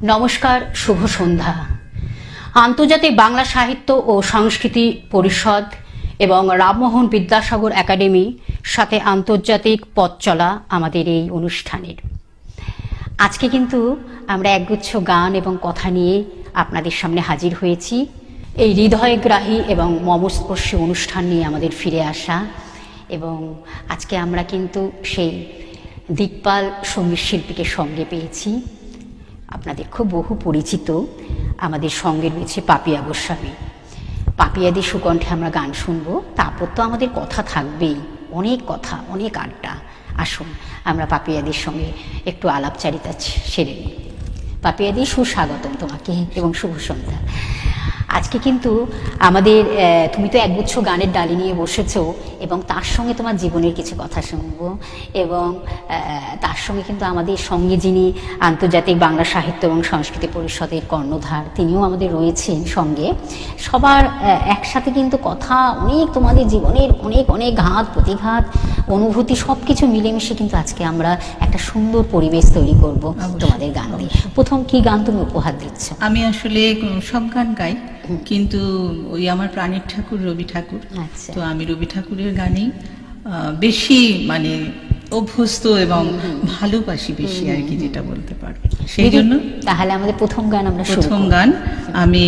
নমস্কার, শুভ সন্ধ্যা। আন্তর্জাতিক বাংলা সাহিত্য ও সংস্কৃতি পরিষদ এবং রামমোহন বিদ্যাসাগর একাডেমি সাথে আন্তর্জাতিক পথ চলা আমাদের এই অনুষ্ঠানের আজকে কিন্তু আমরা একগুচ্ছ গান এবং কথা নিয়ে আপনাদের সামনে হাজির হয়েছি। এই হৃদয়গ্রাহী এবং মমস্পর্শী অনুষ্ঠান নিয়ে আমাদের ফিরে আসা, এবং আজকে আমরা কিন্তু সেই দিকপাল সঙ্গীত শিল্পীকে সঙ্গে পেয়েছি। আপনাদের খুব বহু পরিচিত। আমাদের সঙ্গে রয়েছে পাপিয়া গোস্বামী। পাপিয়াদের সুকণ্ঠে আমরা গান শুনবো, তারপর তো আমাদের কথা থাকবেই, অনেক কথা, অনেক আড্ডা। আসুন আমরা পাপিয়াদের সঙ্গে একটু আলাপচারিতা সেরে নিই। পাপিয়াদি, সুস্বাগতম তোমাকে এবং শুভ সন্ধ্যা। আজকে কিন্তু আমাদের তুমি তো একগুচ্ছ গানের ডালি নিয়ে বসেছো, এবং তার সঙ্গে তোমার জীবনের কিছু কথা শুনবো, এবং তার সঙ্গে কিন্তু আমাদের সঙ্গে যিনি আন্তর্জাতিক বাংলা সাহিত্য এবং সংস্কৃতি পরিষদের কর্ণধার, তিনিও আমাদের রয়েছেন সঙ্গে। সবার একসাথে কিন্তু কথা, অনেক তোমাদের জীবনের অনেক অনেক ঘাত প্রতিঘাত অনুভূতি সব কিছু মিলেমিশে কিন্তু আজকে আমরা একটা সুন্দর পরিবেশ তৈরি করব তোমাদের গান দিয়ে। প্রথম কি গান তুমি উপহার দিচ্ছ? আমি আসলে সব গান গাই, কিন্তু ওই আমার প্রাণের ঠাকুর রবি ঠাকুর, তো আমি রবি ঠাকুরের গানেই বেশি মানে অভ্যস্ত এবং ভালোবাসি বেশি আর কি, যেটা বলতে পারবো। সেই জন্য তাহলে আমাদের প্রথম গান আমরা প্রথম গান আমি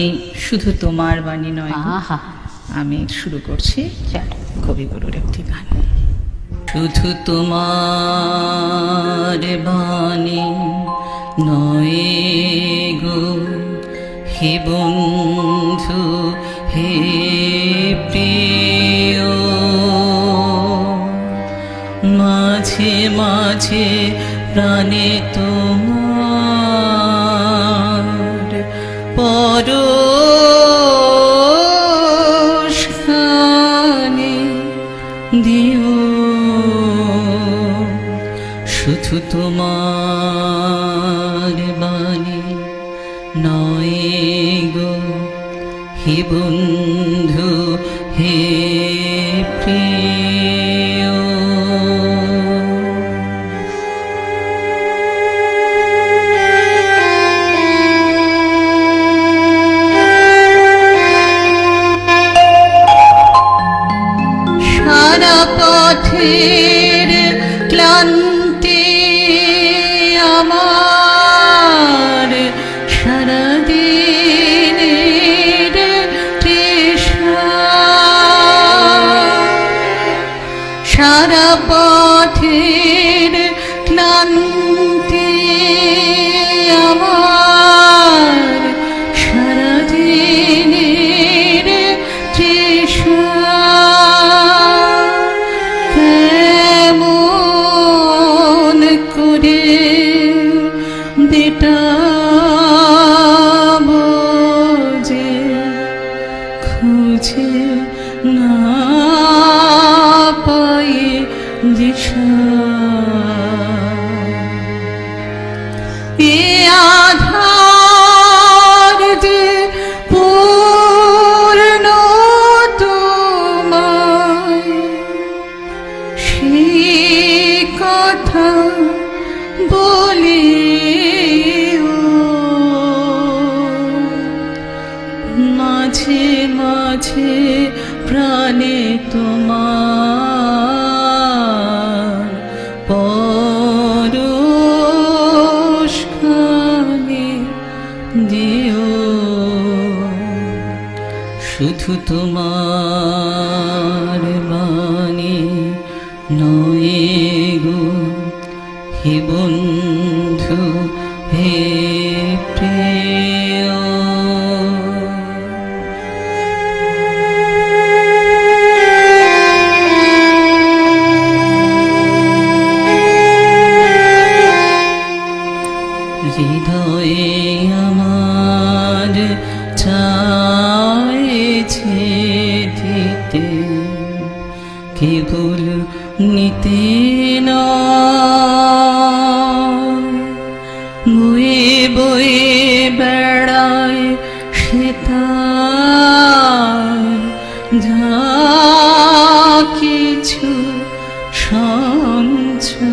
শুধু তোমার বাণী নয় আমি শুরু করছি কবিগুরুর একটি গান। শুধু তোমার বাণী নয় গো হে বন্ধু হে প্রিয়, মাঝে মাঝে প্রাণে তোমার পরশখানি দিও, শুধু তোমার বাণী নয় গো হে বন্ধু হে প্রিয়। সারা পথের ক্লান্তি আমার, সারাদিনের তৃষ্ণা, সারা পথের ক্লান্তি আমার, সারাদিনের তৃষ্ণা, কেমন করে মেটাবো যে খুঁজে না পাই দিশা, এ আধার যে পূর্ণ তোমায়, সেই কথা বলি মাঝে মাঝে প্রাণে তোমার পরশখানি দিও, শুধু তোমার বাণী নয় গো হে বন্ধু হে প্রিয়। হৃদয়ে আমার চাইছে দিতে, কেবল নিতে নয়, বয়ে বয়ে বেড়ায় সে তার যা কিছু সঞ্চয়,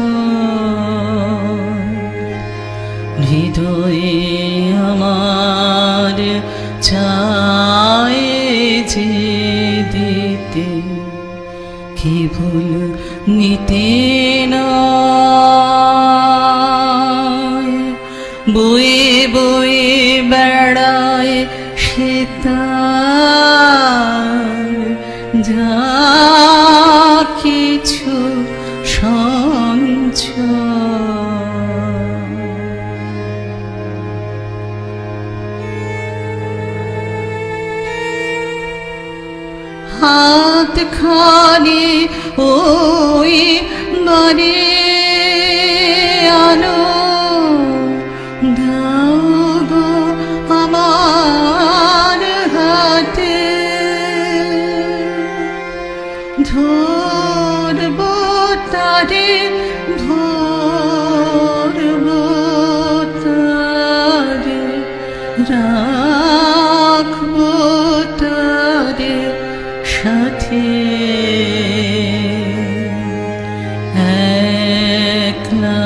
হৃদয়ে বয়ে বয়ে বেড়ায় সে তার যা কিছু সঞ্চয়। হাত খালি ওই বাড়ি আনো, দাও গো আমার হাতে, ধরব তারে ধরব তারে, রাখব তারে সাথে। একলা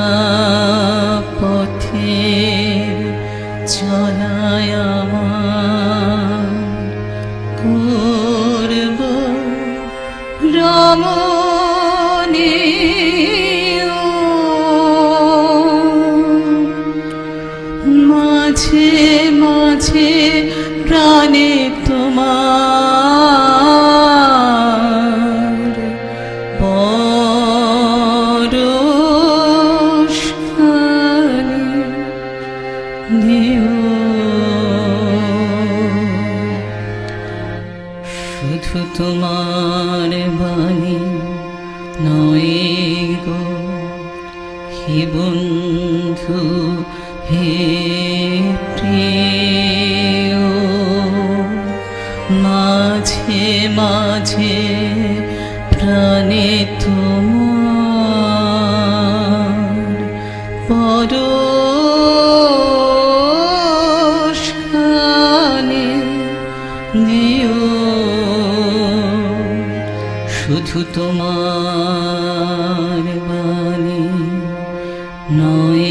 পথের চলায় আমার করব রমণীয়, মাঝে মাঝে প্রাণে তোমার পরশখানি দিও। শুধু তোমার বাণী নয় গো হে বন্ধু হে প্রিয়, মাঝে মাঝে প্রাণে তোমার পরশখানি দিও। শুধু তোমার বাণী নয়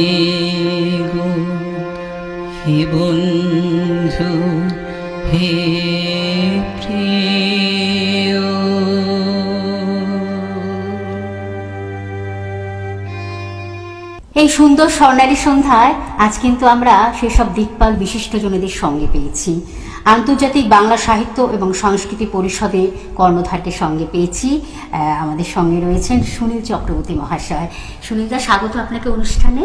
গো হে বন্ধু হে প্রিয়। এই সুন্দর স্বর্ণালী সন্ধ্যায় আজ কিন্তু আমরা সেসব দিকপাল বিশিষ্টজনদের সঙ্গে পেয়েছি। আন্তর্জাতিক বাংলা সাহিত্য এবং সংস্কৃতি পরিষদের কর্ণধারকে সঙ্গে পেয়েছি। আমাদের সঙ্গে রয়েছেন সুনীল চক্রবর্তী মহাশয়। সুনীলদা, স্বাগত আপনাকে অনুষ্ঠানে।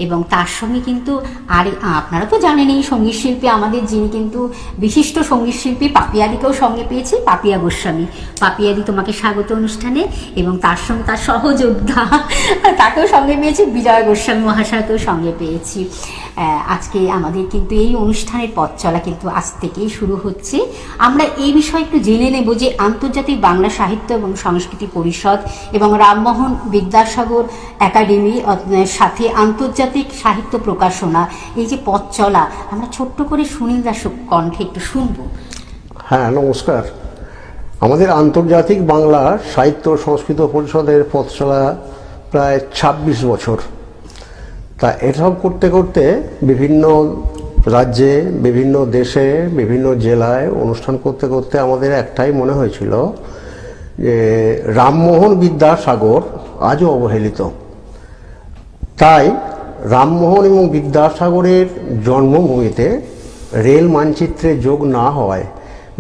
এবং তার সঙ্গে কিন্তু আর আপনারা তো জানেনই সঙ্গীত শিল্পী আমাদের, যিনি কিন্তু বিশিষ্ট সঙ্গীত শিল্পী পাপিয়াদিকেও সঙ্গে পেয়েছি, পাপিয়া গোস্বামী। পাপিয়াদি, তোমাকে স্বাগত অনুষ্ঠানে। এবং তার সঙ্গে তার সহযোদ্ধা তাকেও সঙ্গে পেয়েছি, বিজয় গোস্বামী মহাশয়কেও সঙ্গে পেয়েছি। আজকে আমাদের কিন্তু এই অনুষ্ঠানের পথ চলা কিন্তু আজ থেকেই শুরু হচ্ছে। আমরা এই বিষয়ে একটু জেনে নেব যে আন্তর্জাতিক বাংলা সাহিত্য এবং সংস্কৃতি পরিষদ এবং রামমোহন বিদ্যাসাগর একাডেমি সাথে আন্তর্জাতিক সাহিত্য প্রকাশনা, এই যে পথ চলা, আমরা ছোট্ট করে সুনীল দাস কণ্ঠে একটু শুনবো। হ্যাঁ, নমস্কার। আমাদের আন্তর্জাতিক বাংলা সাহিত্য সংস্কৃত পরিষদের পথ চলা প্রায় ২৬ বছর। তা এসব করতে করতে বিভিন্ন রাজ্যে, বিভিন্ন দেশে, বিভিন্ন জেলায় অনুষ্ঠান করতে করতে আমাদের একটাই মনে হয়েছিল যে রামমোহন বিদ্যাসাগর আজও অবহেলিত। তাই রামমোহন এবং বিদ্যাসাগরের জন্মভূমিতে রেল মানচিত্রে যোগ না হওয়ায়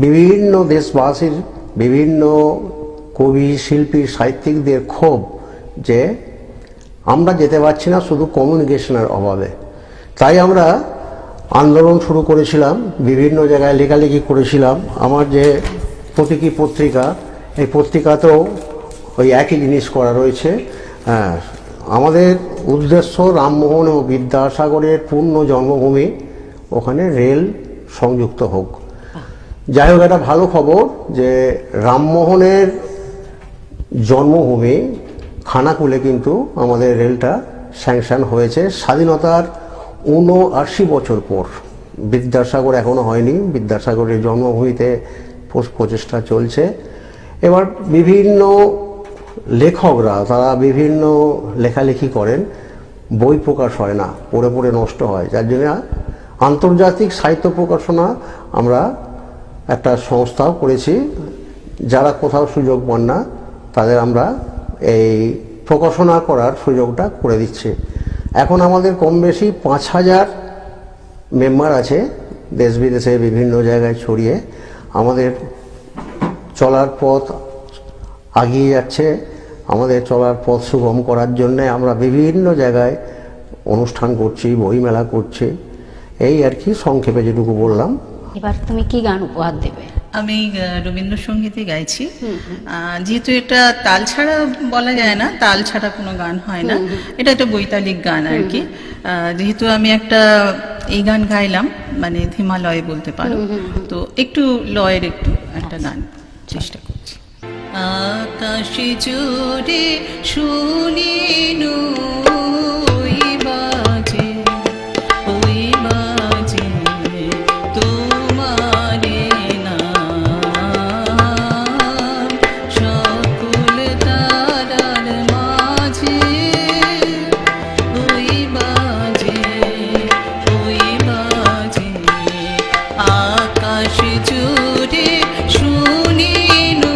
বিভিন্ন দেশবাসীর, বিভিন্ন কবি, শিল্পী, সাহিত্যিকদের ক্ষোভ যে আমরা যেতে পারছি না শুধু কমিউনিকেশনের অভাবে। তাই আমরা আন্দোলন শুরু করেছিলাম, বিভিন্ন জায়গায় লেখালেখি করেছিলাম। আমার যে প্রতীকী পত্রিকা, এই পত্রিকাতেও ওই একই জিনিস করা রয়েছে। আমাদের উদ্দেশ্য রামমোহন ও বিদ্যাসাগরের পূর্ণ জন্মভূমি, ওখানে রেল সংযুক্ত হোক। যাই হোক, একটা ভালো খবর যে রামমোহনের জন্মভূমি খানাকুলে কিন্তু আমাদের রেলটা স্যাংশন হয়েছে স্বাধীনতার ৭৯ বছর পর। বিদ্যাসাগর এখনো হয়নি, বিদ্যাসাগরের জন্মভূমিতে প্রচেষ্টা চলছে। এবার বিভিন্ন লেখকরা তারা বিভিন্ন লেখালেখি করেন, বই প্রকাশ হয় না, পড়ে পড়ে নষ্ট হয়। যার জন্য আন্তর্জাতিক সাহিত্য প্রকাশনা আমরা একটা সংস্থাও করেছি। যারা কোথাও সুযোগ পান না তাদের আমরা এই প্রকাশনা করার সুযোগটা করে দিচ্ছি। এখন আমাদের কম বেশি ৫,০০০ মেম্বার আছে দেশ বিদেশে বিভিন্ন জায়গায় ছড়িয়ে। আমাদের চলার পথ এগিয়ে যাচ্ছে। আমাদের চলার পথ সুগম করার জন্য আমরা বিভিন্ন জায়গায় অনুষ্ঠান করছি, বইমেলা করছি। এই আর কি সংক্ষেপে যেটুকু বললাম। এবার তুমি কি গান উপহার দেবে? আমি রবীন্দ্রসঙ্গীতে গাইছি। যেহেতু এটা তাল ছাড়া বলা যায় না, তাল ছাড়া কোনো গান হয় না, এটা একটা বৈতালিক গান আর কি। যেহেতু আমি একটা এই গান গাইলাম, মানে হিমালয় বলতে পারো, তো একটু লয়ের একটু একটা গান চেষ্টা করছি। আকাশে জোরে শুনিনু ওই বাজে, ওই বাজে তোমারে নাম, সকল তারার মাঝে ওই বাজে, ওই বাজে আকাশে জোরে শুনিনু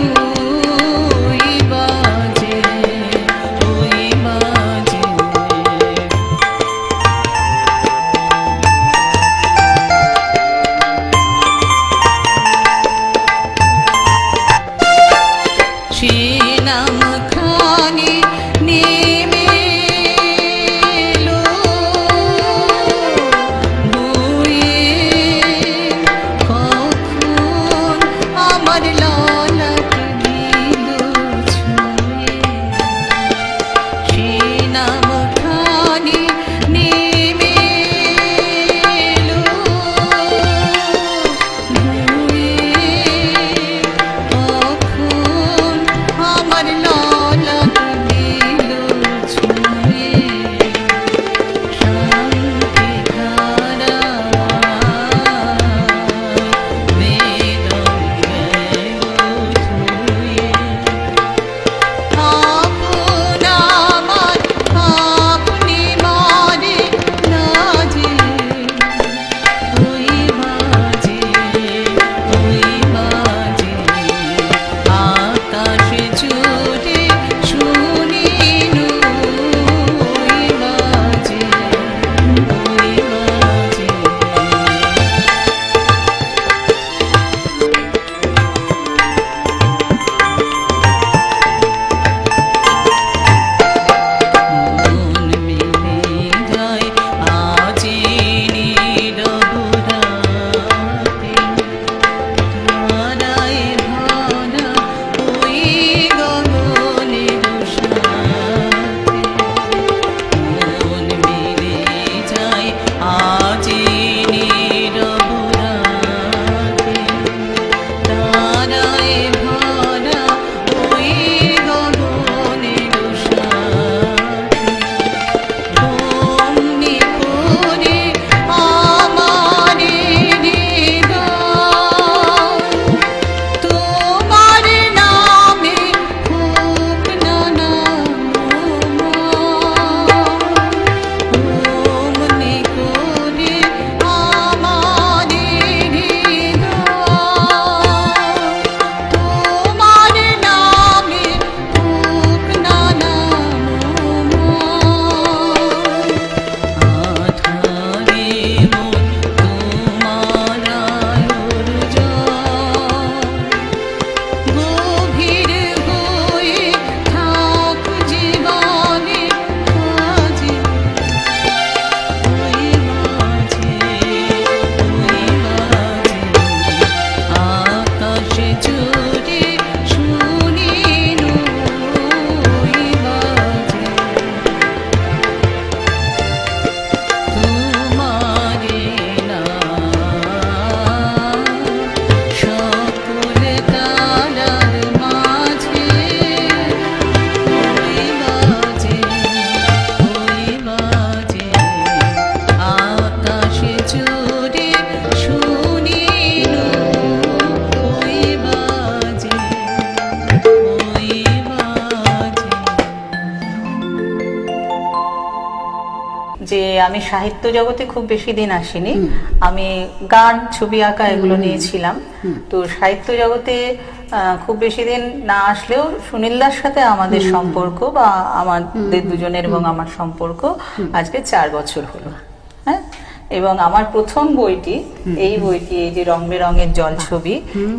ওই বাজে, ওই বাজে। সে নাম খানি নেমে এলো বয়ে, কখন আমার ললাট দিল ছুঁয়ে। সে নাম খানি নেমে এলো বয়ে, কখন আমার ললাট দিল ছুঁয়ে। শান্তি ধারা বেদন গেল ধুয়ে, আপন আমার আপনি মারে লাজে, ওই বাজে, ওই বাজে আকাশে জোরে শুনিনু ওই বাজে, ওই বাজে। মন মেলে যায় আজি নীরব রাতে, তারায় ভরা ওই গগনের সাথে। মন মেলে যায় আজি নীরব রাতে, তারায় ভরা ওই গগনের সাথে। অমনি করে আমার হৃদয় তোমার নামে হোক না অমনি করে আমার হৃদয় তোমার নামে হোক না আধারে মন তোমার আলোর জল, গভীর হয়ে থাক জীবনে কাজে, ওই বাজে, ওই বাজে আকাশে জোরে শুনিনু ওই বাজে, তোমারে নাম, সকল তারার মাঝে ওই বাজে, ওই বাজে আকাশে জোরে শুনিনু ওই বাজে, ওই বাজে। যে আমি সাহিত্য জগতে খুব বেশি দিন আসিনি, আমি গান, ছবি আঁকা এগুলো নিয়েছিলাম। তো সাহিত্য জগতে খুব বেশি দিন না আসলেও সুনীলদার সাথে আমাদের সম্পর্ক বা আমাদের দুজনের এবং আমার সম্পর্ক আজকে 4 বছর হলো। হ্যাঁ, এবং আমার প্রথম বইটি এই বইটি, এই যে রং বেরঙের জল ছবি,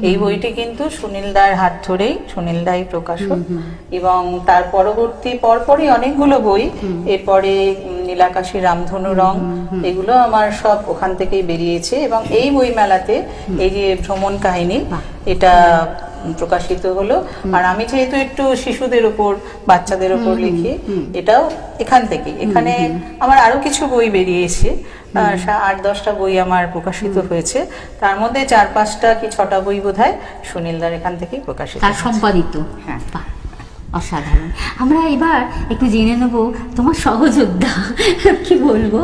এই বইটি কিন্তু সুনীল দার হাত ধরেই, সুনীল দাই প্রকাশক, এবং তার পরপরই অনেকগুলো বই, এরপরে নীলাকাশী, রামধনু রং, এগুলো আমার সব ওখান থেকেই বেরিয়েছে। এবং এই বই মেলাতে এই যে ভ্রমণ কাহিনী, এটা প্রকাশিত হলো। আর আমি যেহেতু একটু শিশুদের উপর, বাচ্চাদের উপর লিখি, এটাও এখান থেকে। এখানে আমার আরো কিছু বই বেরিয়েছে, 8-10টা বই আমার প্রকাশিত হয়েছে, তার মধ্যে 4-5টা কি 6টা বই বোধহয় সুনীলদার এখান থেকেই প্রকাশিত, তার সম্পাদিত। হ্যাঁ, অসাধারণ। আমরা এবার একটু জেনে নেব তোমার সহযোদ্ধা, কি বলবো,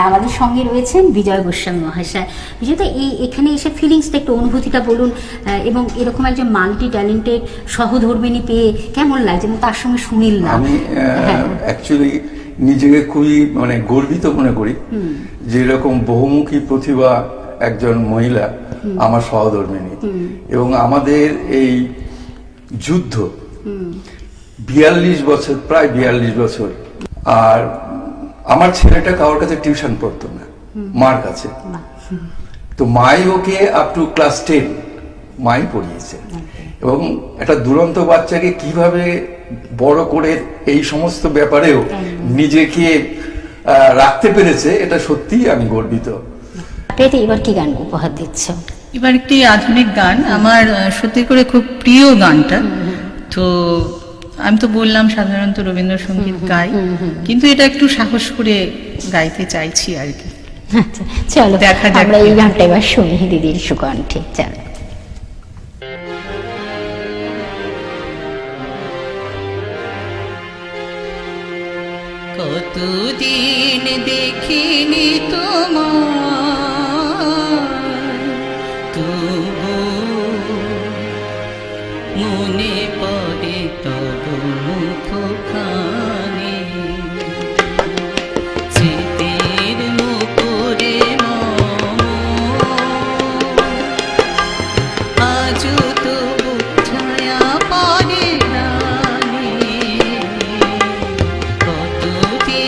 আমাদের সঙ্গে রয়েছেন বিজয় গোস্বামী মহাশয়। বিজয়, এখানে এসে ফিলিংসটা, একটু অনুভূতিটা বলুন, এবং এরকম একজন মাল্টি ট্যালেন্টেড সহধর্মিণী পেয়ে কেমন লাগছে, এবং তার সঙ্গে সুনীল না। আমি অ্যাকচুয়ালি নিজেকে খুবই গর্বিত মনে করি যে এরকম বহুমুখী প্রতিভা একজন মহিলা আমার সহধর্মিণী। এবং আমাদের এই যুদ্ধ 42 বছর, প্রায় 42 বছর। আর আমার ছেলেটা কারোর কাছে টিউশন পড়তো না, মার কাছে। তো মাই ওকে আপ টু ক্লাস 10 মাই পড়িয়েছে। এবং একটা দুরন্ত বাচ্চাকে কিভাবে বড় করে এই সমস্ত ব্যাপারেও নিজেকে রাখতে পেরেছে, এটা সত্যিই আমি গর্বিত। এবার কি গান উপহার দিচ্ছ? এবার একটি আধুনিক গান, আমার সত্যি করে খুব প্রিয় গানটা। তো আমি তো বললাম সাধারণত রবীন্দ্রসঙ্গীত গাই, কিন্তু এটা একটু সাহস করে গাইতে চাইছি আর কি। আচ্ছা, চলো দেখা যাক। আমরা এই গানটা এবার শুনি দিদির সুকণ্ঠে। চলো। কতদিন দেখিনি তোমার, তবু মনে পড়ে তব মুখখানি, স্মৃতির মুখরে আজও তবু ছায়া পড়ে রানী। কতদিন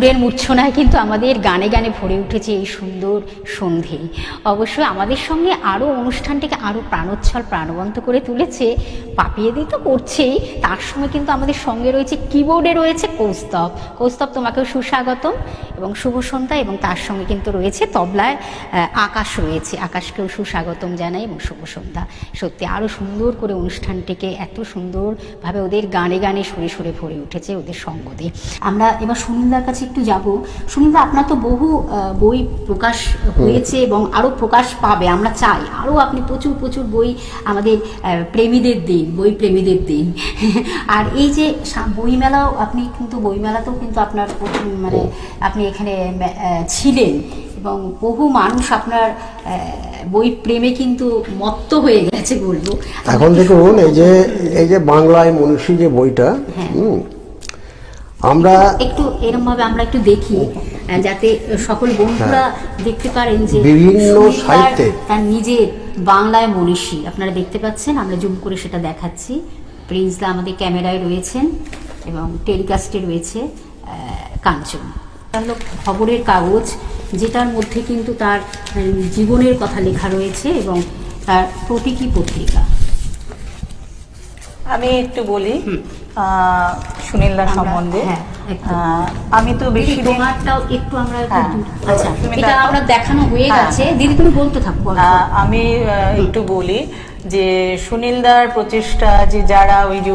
সুরের মূর্ছনায় কিন্তু আমাদের গানে গানে ভরে উঠেছে এই সুন্দর সন্ধে। অবশ্যই আমাদের সঙ্গে আরও অনুষ্ঠানটিকে আরও প্রাণোচ্ছল প্রাণবন্ত করে তুলেছে পাপিয়াদি তো করছেই, তার সঙ্গে কিন্তু আমাদের সঙ্গে রয়েছে কিবোর্ডে রয়েছে কৌস্তব। কৌস্তব, তোমাকেও সুস্বাগতম এবং শুভ সন্ধ্যা। এবং তার সঙ্গে কিন্তু রয়েছে তবলায় আকাশ রয়েছে, আকাশকেও সুস্বাগতম জানাই এবং শুভ সন্ধ্যা। সত্যি আরও সুন্দর করে অনুষ্ঠানটিকে এত সুন্দরভাবে ওদের গানে গানে সুরে সুরে ভরে উঠেছে ওদের সঙ্গ দিয়ে। আমরা এবার সুনীলদার কাছে একটু যাব। সুনীলদা, আপনার তো বহু বই প্রকাশ হয়েছে এবং আরও প্রকাশ পাবে, আমরা চাই আরও আপনি প্রচুর প্রচুর বই আমাদের প্রেমীদের দিন, বই প্রেমীদের দিন। আর এই যে বইমেলাও, আপনি কিন্তু বইমেলাতেও কিন্তু আপনার মানে আপনি এখানে ছিলেন এবং বহু মানুষ আপনার বই প্রেমে কিন্তু মত্ত হয়ে গেছে বলবো। এখন দেখুন, এই যে বাংলায় মনীষী যে বইটা, আমরা একটু এরকম ভাবে আমরা একটু দেখি যাতে সকল বন্ধুরা দেখতে পারেন যে বিভিন্ন সাহিত্যে তার নিজের বাংলায় মনীষী আপনারা দেখতে পাচ্ছেন। আমরা জুম করে সেটা দেখাচ্ছি। প্রিন্সদা আমাদের ক্যামেরায় রয়েছেন এবং টেলিকাস্টে রয়েছে কাঞ্চন। খবরের কাগজ, যেটার মধ্যে কিন্তু তার জীবনের কথা লেখা রয়েছে এবং তার প্রতীকী পত্রিকা। আমি একটু বলি সুনীলদার সম্বন্ধে। আমি তো বেশি তোমারটাও একটু আমরা আচ্ছা, এটা আমরা দেখানো হয়ে গেছে। দিদি তুমি বলতে থাকো। আমি একটু বলি যে সুনীলদার প্রচেষ্টা, যে যারা ওই যে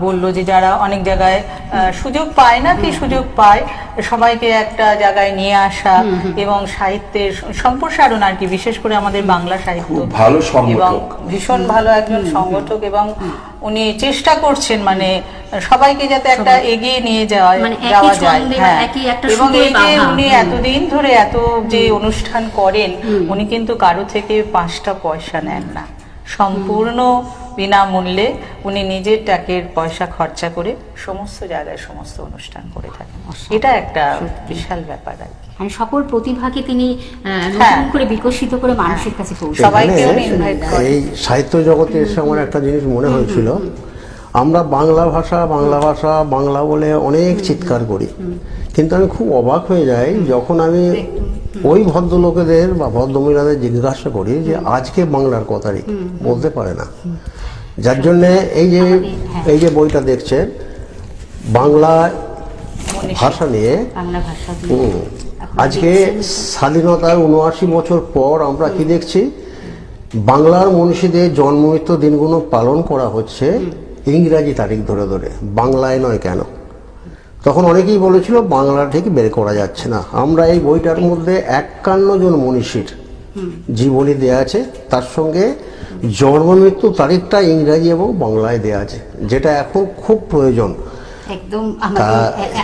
বললো যে যারা অনেক জায়গায় সুযোগ পায় না, কি সুযোগ পায়, সবাইকে একটা জায়গায় নিয়ে আসা এবং সাহিত্যের সম্প্রসারণ আর কি, বিশেষ করে আমাদের বাংলা সাহিত্য ভালো এবং ভীষণ ভালো একজন সংগঠক এবং উনি চেষ্টা করছেন মানে সবাইকে যাতে একটা এগিয়ে নিয়ে যাওয়া যায়। হ্যাঁ, এবং এই যে উনি এতদিন ধরে এত যে অনুষ্ঠান করেন, উনি কিন্তু কারো থেকে 5টা পয়সা নেন না, সম্পূর্ণ বিনামূল্যে উনি নিজের টাকের পয়সা খরচা করে সমস্ত জায়গায় সমস্ত অনুষ্ঠান করে থাকেন। এটা একটা বিশাল ব্যাপার আর কি। মানে সকল প্রতিভাকে তিনি নতুন করে বিকশিত করে মানুষের কাছে পৌঁছে সবাইকে ইনভাইট করেন। এই সাহিত্য জগতে এসে আমার একটা জিনিস মনে হয়েছিল, আমরা বাংলা ভাষা বাংলা বলে অনেক চিৎকার করি, কিন্তু আমি খুব অবাক হয়ে যাই যখন আমি ওই ভদ্রলোকেদের বা ভদ্রমহিলাদের জিজ্ঞাসা করি যে আজকে বাংলার কথাই বলতে পারে না। যার জন্যে এই যে বইটা দেখছেন বাংলা ভাষা নিয়ে, আজকে স্বাধীনতার 79 বছর পর আমরা কি দেখছি, বাংলার মনীষীদের জন্মমৃত্যু দিনগুলো পালন করা হচ্ছে ইংরাজি তারিখ ধরে ধরে, বাংলায় নয় কেন। তখন অনেকেই বলেছিল বাংলা ঠিক বের করা যাচ্ছে না। আমরা এই বইটার মধ্যে 51 জন মনীষীর জীবনী দেয়া আছে, তার সঙ্গে জন্ম মৃত্যু তারিখটা ইংরাজি এবং বাংলায় দেয়া আছে, যেটা এখন খুব প্রয়োজন। একদম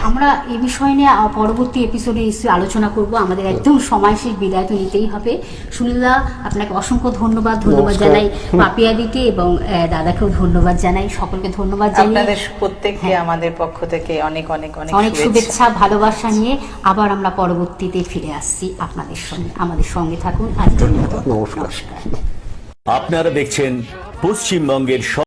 আমরা এই বিষয় নিয়ে পরবর্তী এপিসোডে নিশ্চয়ই আলোচনা করব। আমাদের একদম সময় শেষ, বিদায় তো নিতেই হবে। সুনীলদা, আপনাকে অসংখ্য ধন্যবাদ জানাই, পাপিয়াদিকে এবং দাদাকেও ধন্যবাদ জানাই, সকলকে ধন্যবাদ জানাই। আপনাদের প্রত্যেককে আমাদের পক্ষ থেকে অনেক অনেক অনেক অনেক শুভেচ্ছা ভালোবাসা নিয়ে আবার আমরা পরবর্তীতে ফিরে আসছি আপনাদের সঙ্গে। আমাদের সঙ্গে থাকুন। আর ধন্যবাদ, নমস্কার। আপনারা দেখছেন পশ্চিমবঙ্গের